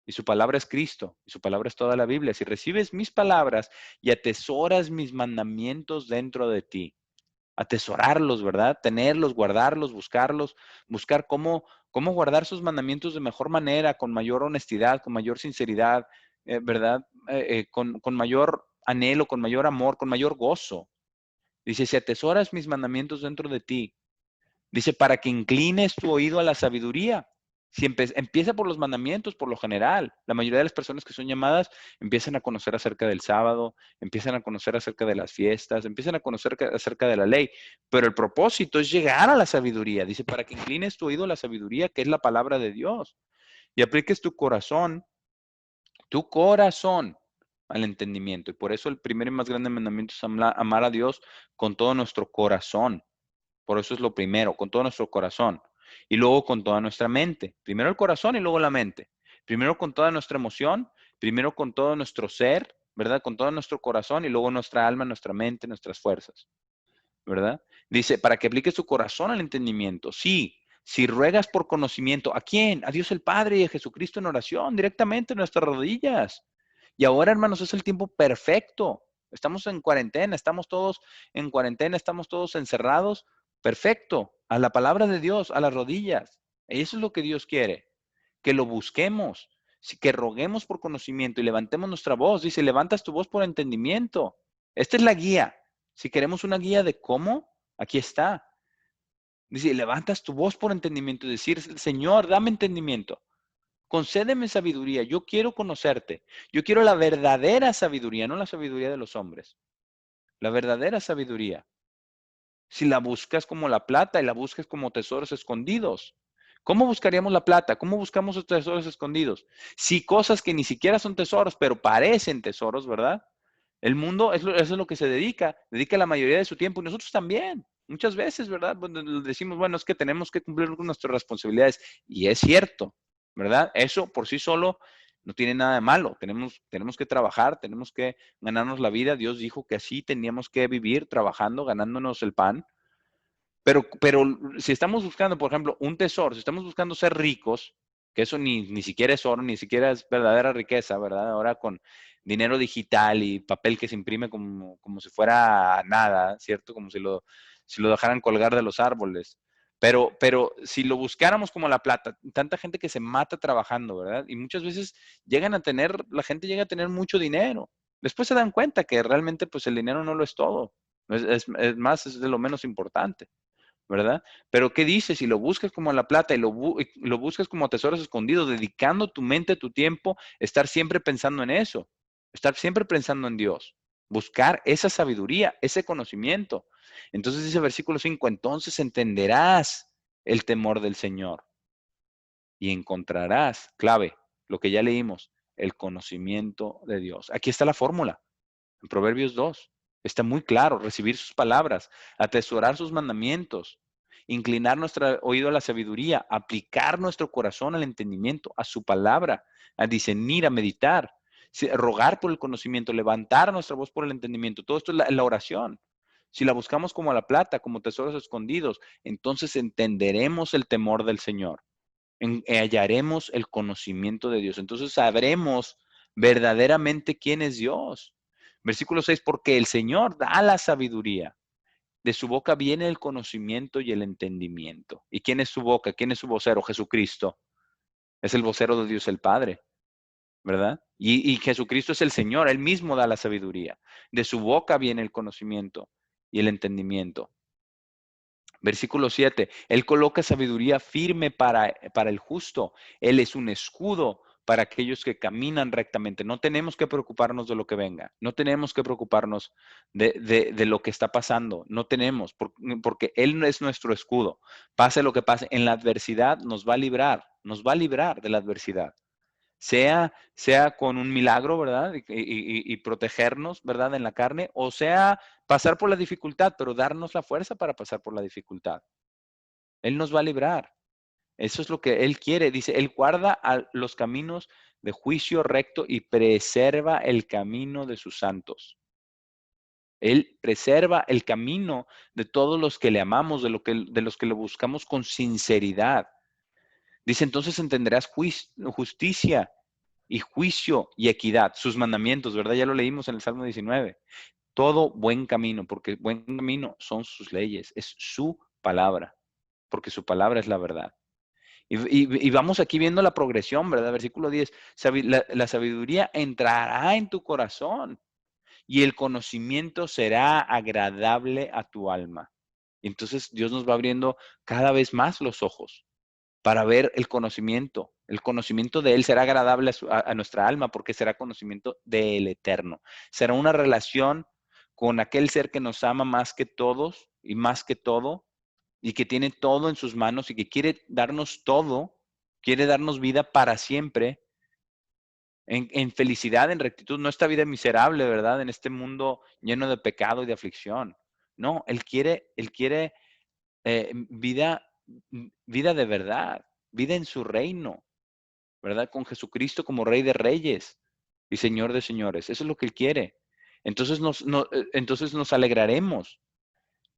Y su palabra es Cristo, y su palabra es toda la Biblia. Si recibes mis palabras y atesoras mis mandamientos dentro de ti, atesorarlos, ¿verdad? Tenerlos, guardarlos, buscar cómo guardar sus mandamientos de mejor manera, con mayor honestidad, con mayor sinceridad, ¿verdad? Con mayor anhelo, con mayor amor, con mayor gozo. Dice, si atesoras mis mandamientos dentro de ti, dice, para que inclines tu oído a la sabiduría. Si empieza por los mandamientos, por lo general, la mayoría de las personas que son llamadas empiezan a conocer acerca del sábado, empiezan a conocer acerca de las fiestas, empiezan a conocer acerca de la ley, pero el propósito es llegar a la sabiduría. Dice, para que inclines tu oído a la sabiduría, que es la palabra de Dios, y apliques tu corazón al entendimiento. Y por eso el primer y más grande mandamiento es amar a Dios con todo nuestro corazón. Por eso es lo primero, con todo nuestro corazón. Y luego con toda nuestra mente. Primero el corazón y luego la mente. Primero con toda nuestra emoción, primero con todo nuestro ser, ¿verdad? Con todo nuestro corazón y luego nuestra alma, nuestra mente, nuestras fuerzas, ¿verdad? Dice, para que apliques tu corazón al entendimiento. Sí, si ruegas por conocimiento, ¿a quién? A Dios el Padre y a Jesucristo en oración, directamente en nuestras rodillas. Y ahora, hermanos, es el tiempo perfecto. Estamos en cuarentena, estamos todos en cuarentena, estamos todos encerrados. Perfecto. A la palabra de Dios, a las rodillas. Eso es lo que Dios quiere. Que lo busquemos, que roguemos por conocimiento y levantemos nuestra voz. Dice, levantas tu voz por entendimiento. Esta es la guía. Si queremos una guía de cómo, aquí está. Dice, levantas tu voz por entendimiento y decir, Señor, dame entendimiento. Concédeme sabiduría. Yo quiero conocerte. Yo quiero la verdadera sabiduría, no la sabiduría de los hombres. La verdadera sabiduría. Si la buscas como la plata y la buscas como tesoros escondidos. ¿Cómo buscaríamos la plata? ¿Cómo buscamos los tesoros escondidos? Si cosas que ni siquiera son tesoros, pero parecen tesoros, ¿verdad? El mundo, eso es lo que se dedica la mayoría de su tiempo y nosotros también. Muchas veces, ¿verdad? Decimos, bueno, es que tenemos que cumplir con nuestras responsabilidades y es cierto, ¿verdad? Eso por sí solo no tiene nada de malo. Tenemos que trabajar, tenemos que ganarnos la vida. Dios dijo que así teníamos que vivir, trabajando, ganándonos el pan. Pero si estamos buscando, por ejemplo, un tesoro, si estamos buscando ser ricos, que eso ni siquiera es oro, ni siquiera es verdadera riqueza, ¿verdad? Ahora con dinero digital y papel que se imprime como si fuera nada, ¿cierto? Como si lo dejaran colgar de los árboles. Pero si lo buscáramos como la plata, tanta gente que se mata trabajando, ¿verdad? Y muchas veces la gente llega a tener mucho dinero. Después se dan cuenta que realmente pues el dinero no lo es todo. Es más, es de lo menos importante. ¿Verdad? Pero ¿qué dice? Si lo buscas como la plata y lo buscas como tesoros escondidos, dedicando tu mente, tu tiempo, estar siempre pensando en eso, estar siempre pensando en Dios, buscar esa sabiduría, ese conocimiento. Entonces dice versículo 5, entonces entenderás el temor del Señor y encontrarás, clave, lo que ya leímos, el conocimiento de Dios. Aquí está la fórmula. En Proverbios 2 está muy claro, recibir sus palabras, atesorar sus mandamientos, inclinar nuestro oído a la sabiduría, aplicar nuestro corazón al entendimiento, a su palabra, a discernir, a meditar, rogar por el conocimiento, levantar nuestra voz por el entendimiento. Todo esto es la oración. Si la buscamos como la plata, como tesoros escondidos, entonces entenderemos el temor del Señor, hallaremos el conocimiento de Dios. Entonces sabremos verdaderamente quién es Dios. Versículo 6, porque el Señor da la sabiduría. De su boca viene el conocimiento y el entendimiento. ¿Y quién es su boca? ¿Quién es su vocero? Jesucristo. Es el vocero de Dios el Padre, ¿verdad? Y Jesucristo es el Señor, Él mismo da la sabiduría. De su boca viene el conocimiento y el entendimiento. Versículo 7, Él coloca sabiduría firme para el justo. Él es un escudo para aquellos que caminan rectamente. No tenemos que preocuparnos de lo que venga. No tenemos que preocuparnos de lo que está pasando. No tenemos, porque Él es nuestro escudo. Pase lo que pase, en la adversidad nos va a librar de la adversidad. Sea con un milagro, ¿verdad? Y protegernos, ¿verdad? En la carne, o sea pasar por la dificultad, pero darnos la fuerza para pasar por la dificultad. Él nos va a librar. Eso es lo que Él quiere. Dice, Él guarda los caminos de juicio recto y preserva el camino de sus santos. Él preserva el camino de todos los que le amamos, de los que le buscamos con sinceridad. Dice, entonces entenderás justicia y juicio y equidad, sus mandamientos, ¿verdad? Ya lo leímos en el Salmo 19. Todo buen camino, porque buen camino son sus leyes, es su palabra, porque su palabra es la verdad. Y vamos aquí viendo la progresión, ¿verdad? Versículo 10, la sabiduría entrará en tu corazón y el conocimiento será agradable a tu alma. Entonces Dios nos va abriendo cada vez más los ojos para ver el conocimiento. El conocimiento de Él será agradable a nuestra alma porque será conocimiento del Eterno. Será una relación con aquel ser que nos ama más que todos y más que todo y que tiene todo en sus manos y que quiere darnos todo, quiere darnos vida para siempre, en felicidad, en rectitud, no esta vida miserable, ¿verdad? En este mundo lleno de pecado y de aflicción. No, Él quiere vida, vida de verdad, vida en su reino, ¿verdad? Con Jesucristo como Rey de Reyes y Señor de Señores. Eso es lo que Él quiere. Entonces nos alegraremos.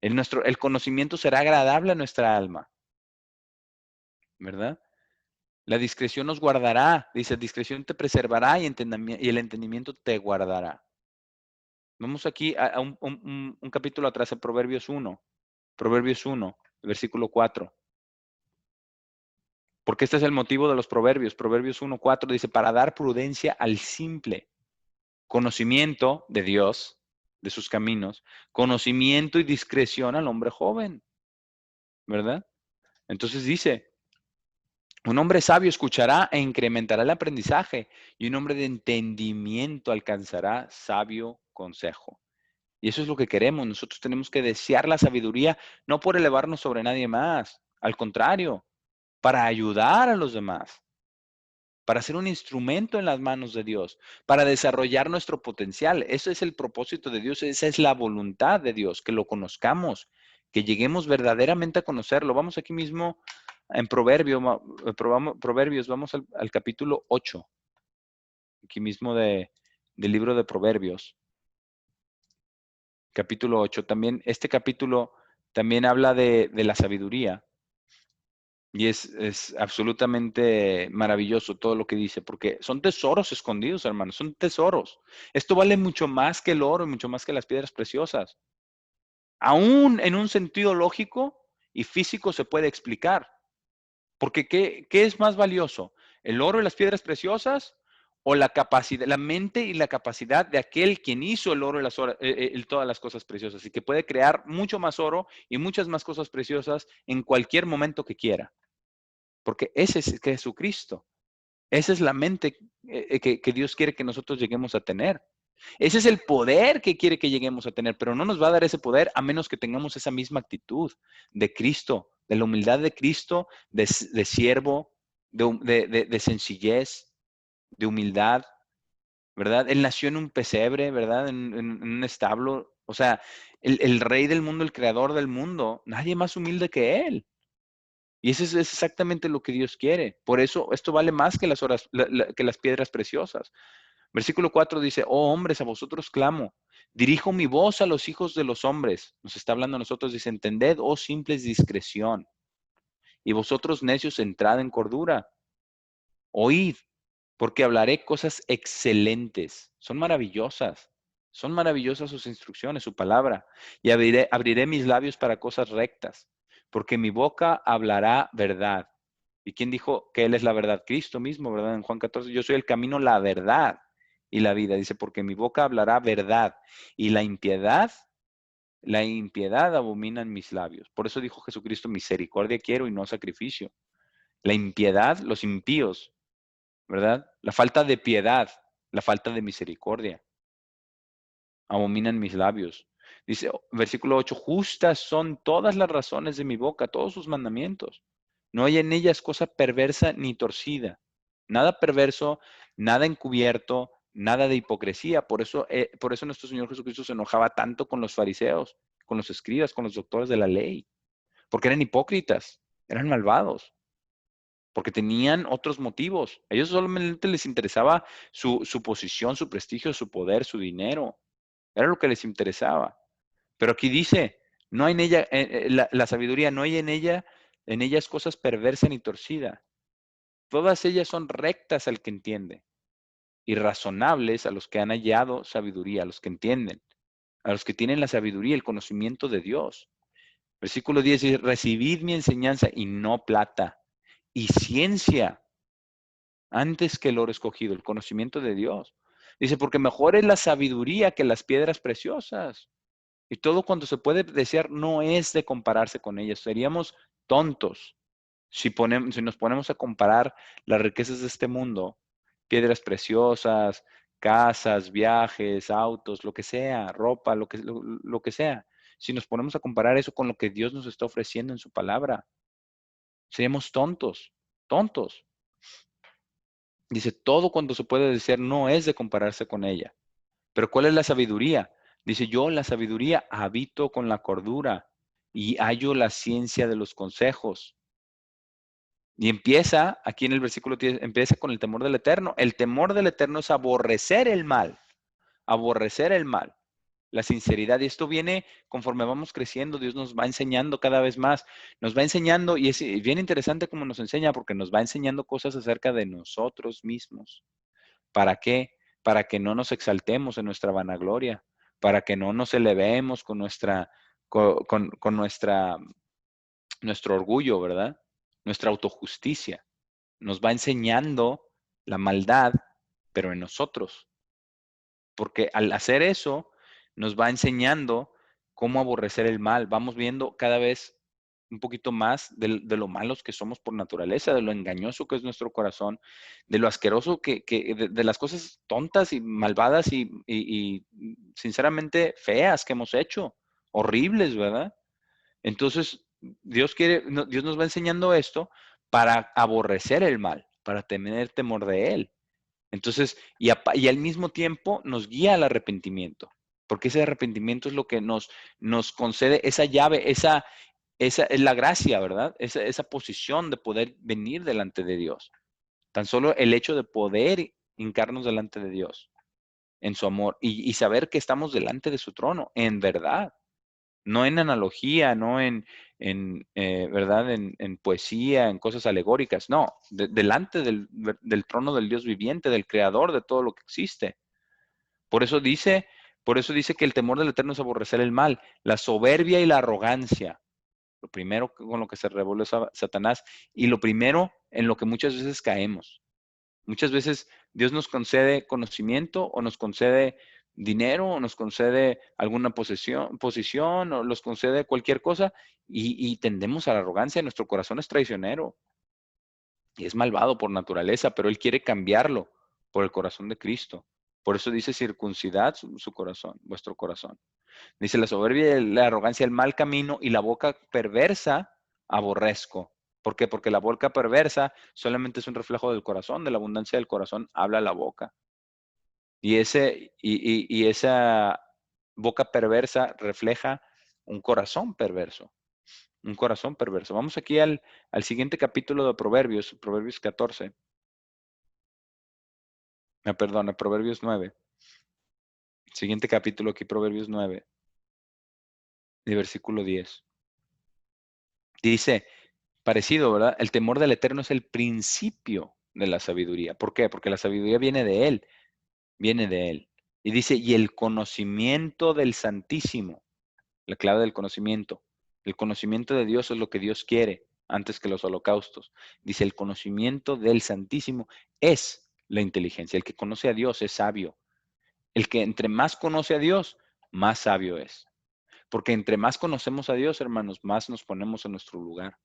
El conocimiento será agradable a nuestra alma, ¿verdad? La discreción nos guardará. Dice, discreción te preservará y el entendimiento te guardará. Vamos aquí a un capítulo atrás, en Proverbios 1. Proverbios 1, versículo 4. Porque este es el motivo de los proverbios. Proverbios 1:4 dice, para dar prudencia al simple, conocimiento de Dios, de sus caminos, conocimiento y discreción al hombre joven, ¿verdad? Entonces dice, un hombre sabio escuchará e incrementará el aprendizaje y un hombre de entendimiento alcanzará sabio consejo. Y eso es lo que queremos. Nosotros tenemos que desear la sabiduría, no por elevarnos sobre nadie más, al contrario, para ayudar a los demás, para ser un instrumento en las manos de Dios, para desarrollar nuestro potencial. Ese es el propósito de Dios, esa es la voluntad de Dios, que lo conozcamos, que lleguemos verdaderamente a conocerlo. Vamos aquí mismo en Proverbios, vamos al capítulo 8, aquí mismo del libro de Proverbios, capítulo 8. También, este capítulo también habla de la sabiduría. Y es absolutamente maravilloso todo lo que dice, porque son tesoros escondidos, hermanos, son tesoros. Esto vale mucho más que el oro y mucho más que las piedras preciosas. Aún en un sentido lógico y físico se puede explicar. Porque ¿qué es más valioso? ¿El oro y las piedras preciosas? ¿O la capacidad, la mente y la capacidad de aquel quien hizo el oro y todas las cosas preciosas y que puede crear mucho más oro y muchas más cosas preciosas en cualquier momento que quiera? Porque ese es Jesucristo. Esa es la mente que Dios quiere que nosotros lleguemos a tener. Ese es el poder que quiere que lleguemos a tener, pero no nos va a dar ese poder a menos que tengamos esa misma actitud de Cristo, de la humildad de Cristo, de siervo, de sencillez, de humildad, ¿verdad? Él nació en un pesebre, ¿verdad? En un establo. O sea, el rey del mundo, el creador del mundo, nadie más humilde que Él. Y eso es exactamente lo que Dios quiere. Por eso esto vale más que que las piedras preciosas. Versículo 4 dice, oh hombres, a vosotros clamo, dirijo mi voz a los hijos de los hombres. Nos está hablando a nosotros, dice, entended, oh simples, discreción. Y vosotros necios, entrad en cordura. Oíd, porque hablaré cosas excelentes. Son maravillosas. Son maravillosas sus instrucciones, su palabra. Y abriré mis labios para cosas rectas, porque mi boca hablará verdad. ¿Y quién dijo que Él es la verdad? Cristo mismo, ¿verdad? En Juan 14, yo soy el camino, la verdad y la vida. Dice, porque mi boca hablará verdad y la impiedad abomina en mis labios. Por eso dijo Jesucristo, misericordia quiero y no sacrificio. La impiedad, los impíos, ¿verdad? La falta de piedad, la falta de misericordia abominan mis labios. Dice, versículo 8, justas son todas las razones de mi boca, todos sus mandamientos. No hay en ellas cosa perversa ni torcida. Nada perverso, nada encubierto, nada de hipocresía. Por eso nuestro Señor Jesucristo se enojaba tanto con los fariseos, con los escribas, con los doctores de la ley, porque eran hipócritas, eran malvados, porque tenían otros motivos. A ellos solamente les interesaba su posición, su prestigio, su poder, su dinero. Era lo que les interesaba. Pero aquí dice, no hay en ella, la sabiduría, no hay en ellas cosas perversas ni torcidas. Todas ellas son rectas al que entiende y razonables a los que han hallado sabiduría, a los que entienden, a los que tienen la sabiduría, el conocimiento de Dios. Versículo 10 dice, recibid mi enseñanza y no plata y ciencia antes que el oro escogido, el conocimiento de Dios. Dice, porque mejor es la sabiduría que las piedras preciosas. Y todo cuanto se puede desear no es de compararse con ellas. Seríamos tontos si nos ponemos a comparar las riquezas de este mundo, piedras preciosas, casas, viajes, autos, lo que sea, ropa, lo que sea. Si nos ponemos a comparar eso con lo que Dios nos está ofreciendo en su palabra, seríamos tontos, tontos. Dice, todo cuanto se puede desear no es de compararse con ella. Pero ¿cuál es la sabiduría? Dice, yo la sabiduría habito con la cordura y hallo la ciencia de los consejos. Y empieza, aquí en el versículo 10, empieza con el temor del Eterno. El temor del Eterno es aborrecer el mal, la sinceridad. Y esto viene conforme vamos creciendo, Dios nos va enseñando cada vez más, nos va enseñando, y es bien interesante cómo nos enseña, porque nos va enseñando cosas acerca de nosotros mismos. ¿Para qué? Para que no nos exaltemos en nuestra vanagloria, para que no nos elevemos con nuestro orgullo, ¿verdad? Nuestra autojusticia. Nos va enseñando la maldad, pero en nosotros. Porque al hacer eso, nos va enseñando cómo aborrecer el mal. Vamos viendo cada vez un poquito más de lo malos que somos por naturaleza, de lo engañoso que es nuestro corazón, de lo asqueroso de las cosas tontas y malvadas y sinceramente feas que hemos hecho, horribles, ¿verdad? Entonces, Dios nos va enseñando esto para aborrecer el mal, para tener temor de él. Entonces, y al mismo tiempo nos guía al arrepentimiento, porque ese arrepentimiento es lo que nos concede esa llave, esa es la gracia, ¿verdad? Esa posición de poder venir delante de Dios. Tan solo el hecho de poder hincarnos delante de Dios en su amor y saber que estamos delante de su trono, en verdad, no en analogía, no ¿verdad? En poesía, en cosas alegóricas, no, delante del trono del Dios viviente, del creador de todo lo que existe. Por eso dice, por eso dice que el temor del Eterno es aborrecer el mal, la soberbia y la arrogancia. Lo primero con lo que se revuelve Satanás y lo primero en lo que muchas veces caemos. Muchas veces Dios nos concede conocimiento o nos concede dinero o nos concede alguna posición o nos concede cualquier cosa y tendemos a la arrogancia. Nuestro corazón es traicionero y es malvado por naturaleza, pero Él quiere cambiarlo por el corazón de Cristo. Por eso dice circuncidad su corazón, vuestro corazón. Dice la soberbia, la arrogancia, el mal camino y la boca perversa aborrezco. ¿Por qué? Porque la boca perversa solamente es un reflejo del corazón, de la abundancia del corazón habla la boca. Y esa boca perversa refleja un corazón perverso, un corazón perverso. Vamos aquí al siguiente capítulo de Proverbios, Proverbios 14. Perdón, Proverbios 9. Siguiente capítulo aquí, Proverbios 9, de versículo 10. Dice, parecido, ¿verdad? El temor del Eterno es el principio de la sabiduría. ¿Por qué? Porque la sabiduría viene de Él, viene de Él. Y dice, y el conocimiento del Santísimo, la clave del conocimiento. El conocimiento de Dios es lo que Dios quiere antes que los holocaustos. Dice, el conocimiento del Santísimo es la inteligencia. El que conoce a Dios es sabio. El que entre más conoce a Dios, más sabio es. Porque entre más conocemos a Dios, hermanos, más nos ponemos en nuestro lugar.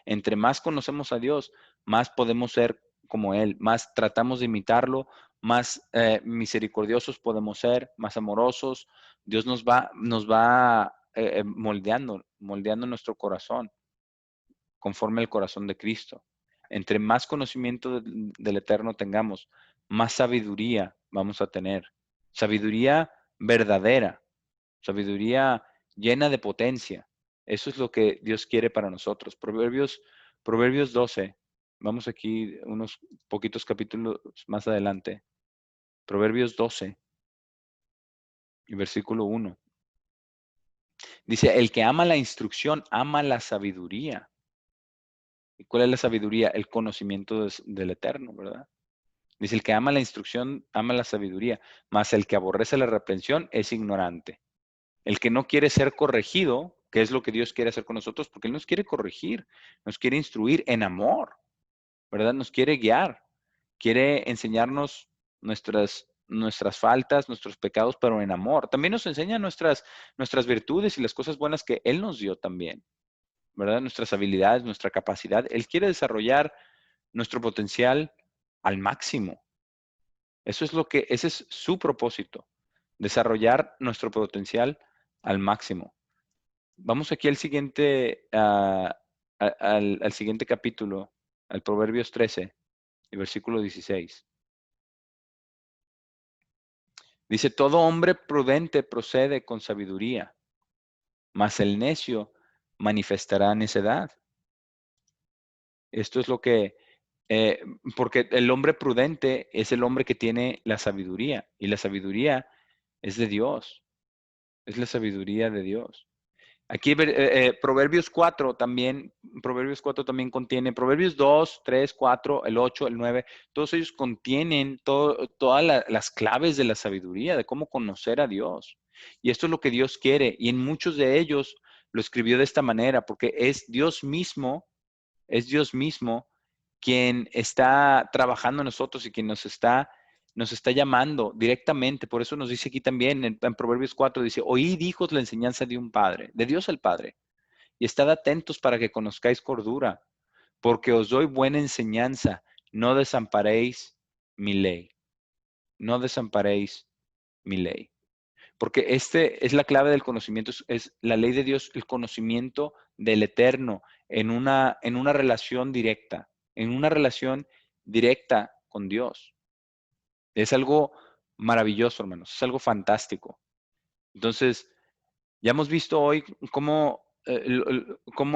Entre más conocemos a Dios, más podemos ser como Él, más tratamos de imitarlo, más misericordiosos podemos ser, más amorosos. Dios nos va moldeando nuestro corazón conforme al corazón de Cristo. Entre más conocimiento del Eterno tengamos, más sabiduría vamos a tener. Sabiduría verdadera, sabiduría llena de potencia. Eso es lo que Dios quiere para nosotros. Proverbios 12. Vamos aquí unos poquitos capítulos más adelante. Proverbios 12 y versículo 1. Dice, el que ama la instrucción, ama la sabiduría. ¿Y cuál es la sabiduría? El conocimiento del Eterno, ¿verdad? Dice, el que ama la instrucción, ama la sabiduría, mas el que aborrece la reprensión es ignorante. El que no quiere ser corregido, que es lo que Dios quiere hacer con nosotros, porque Él nos quiere corregir, nos quiere instruir en amor, ¿verdad? Nos quiere guiar, quiere enseñarnos nuestras faltas, nuestros pecados, pero en amor. También nos enseña nuestras virtudes y las cosas buenas que Él nos dio también, ¿verdad? Nuestras habilidades, nuestra capacidad. Él quiere desarrollar nuestro potencial al máximo. Ese es su propósito, desarrollar nuestro potencial al máximo. Vamos aquí al siguiente capítulo, al Proverbios 13, y versículo 16. Dice, todo hombre prudente procede con sabiduría, mas el necio manifestará necedad. Esto es lo que, eh, porque el hombre prudente es el hombre que tiene la sabiduría, y la sabiduría es de Dios, es la sabiduría de Dios. Aquí Proverbios 4 también contiene, Proverbios 2, 3, 4, el 8, el 9, todos ellos contienen todas las claves de la sabiduría, de cómo conocer a Dios. Y esto es lo que Dios quiere. Y en muchos de ellos lo escribió de esta manera, porque es Dios mismo quien está trabajando en nosotros y quien nos está llamando directamente. Por eso nos dice aquí también en Proverbios 4, dice, oíd hijos la enseñanza de un padre, de Dios el Padre, y estad atentos para que conozcáis cordura, porque os doy buena enseñanza, no desamparéis mi ley, no desamparéis mi ley. Porque este es la clave del conocimiento, es la ley de Dios, el conocimiento del eterno en una relación directa con Dios. Es algo maravilloso, hermanos, es algo fantástico. Entonces, ya hemos visto hoy cómo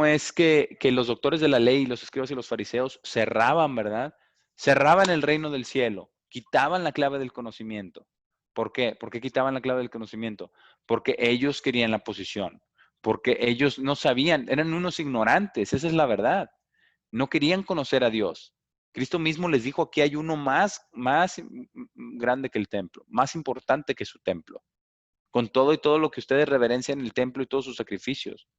es que los doctores de la ley, los escribas y los fariseos cerraban, ¿verdad? Cerraban el reino del cielo, quitaban la clave del conocimiento. ¿Por qué? ¿Por qué quitaban la clave del conocimiento? Porque ellos querían la posición, porque ellos no sabían, eran unos ignorantes, esa es la verdad. No querían conocer a Dios. Cristo mismo les dijo, aquí hay uno más grande que el templo, más importante que su templo, con todo y todo lo que ustedes reverencian en el templo y todos sus sacrificios.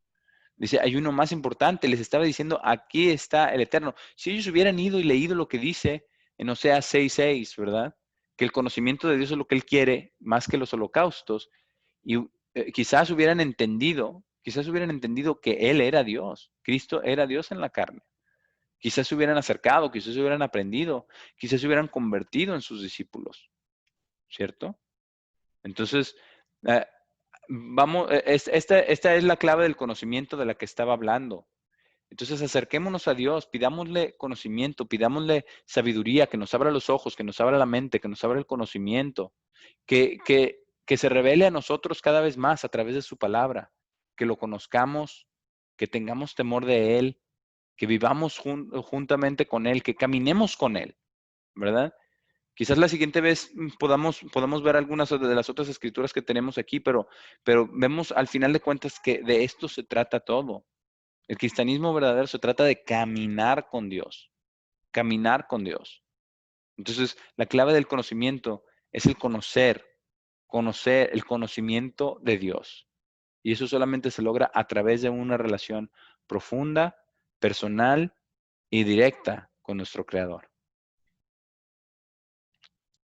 Dice, hay uno más importante, les estaba diciendo, aquí está el Eterno. Si ellos hubieran ido y leído lo que dice en Oseas 6:6, ¿verdad? Que el conocimiento de Dios es lo que Él quiere, más que los holocaustos, y quizás hubieran entendido que Él era Dios, Cristo era Dios en la carne. Quizás se hubieran acercado, quizás se hubieran aprendido, quizás se hubieran convertido en sus discípulos, ¿cierto? Entonces, eh, esta es la clave del conocimiento de la que estaba hablando. Entonces, acerquémonos a Dios, pidámosle conocimiento, pidámosle sabiduría, que nos abra los ojos, que nos abra la mente, que nos abra el conocimiento, que se revele a nosotros cada vez más a través de su palabra, que lo conozcamos, que tengamos temor de Él, que vivamos juntamente con Él, que caminemos con Él, ¿verdad? Quizás la siguiente vez podamos ver algunas de las otras escrituras que tenemos aquí, pero vemos al final de cuentas que de esto se trata todo. El cristianismo verdadero se trata de caminar con Dios, caminar con Dios. Entonces, la clave del conocimiento es el conocer conocer el conocimiento de Dios. Y eso solamente se logra a través de una relación profunda, personal y directa con nuestro Creador.